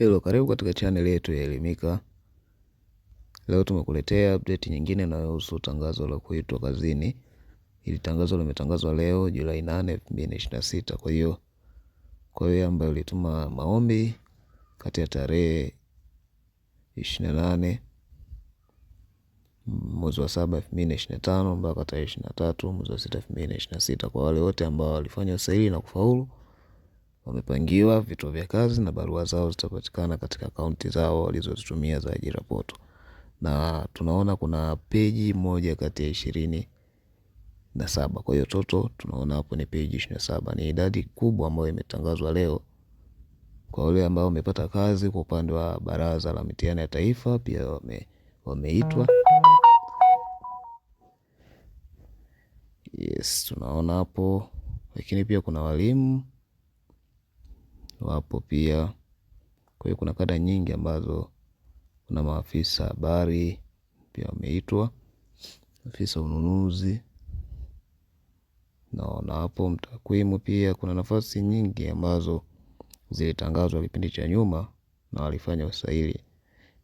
Hello, karibu katika channel yetu ya Elimika. Leo tumekuletea update nyingine inayohusu tangazo la kuitwa kazini. Hili tangazo limetangazwa leo Julai 8, 2026. Kwa hiyo ambayo ulituma maombi kati ya tarehe 28 mwezi wa 7 2025 mpaka tarehe 23 mwezi wa 6 2026. Kwa wale wote ambao walifanya usaili na kufaulu, wamepangiwa vituo vya kazi na barua zao zitapatikana katika akaunti zao walizozitumia za ajira poto. Na tunaona kuna peji moja kati ya 27. Kwa hiyo toto tunaona hapo ni peji 27. Ni idadi kubwa ambayo imetangazwa leo. Kwa wale ambao wamepata kazi kwa upande wa Baraza la Mitihani ya Taifa pia wameitwa. Yes, tunaona hapo. Lakini pia kuna walimu wapo pia. Kwa hiyo kuna kada nyingi ambazo kuna maafisa habari pia wameitwa. Afisa ununuzi. Naona hapo mtakwimu pia kuna nafasi nyingi ambazo zilitangazwa kipindi cha nyuma na walifanya usaili.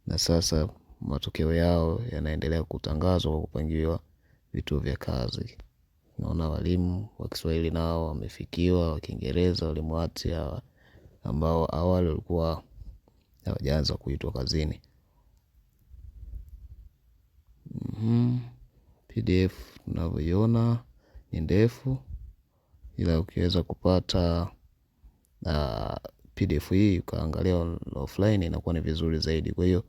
Na sasa matokeo yao yanaendelea kutangazwa kwa kupangiwa vituo vya kazi. Naona walimu wa Kiswahili nao wamefikiwa, wa Kiingereza, walimu wati ambao awali walikuwa hawajaanza kuitwa kazini. PDF tunavyoiona ni ndefu, ila ukiweza kupata PDF hii ukaangalia offline inakuwa ni vizuri zaidi. Kwa hiyo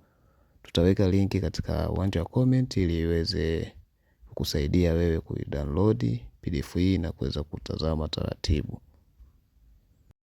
tutaweka linki katika uwanja wa comment ili iweze kukusaidia wewe kuidownload PDF hii na kuweza kutazama taratibu.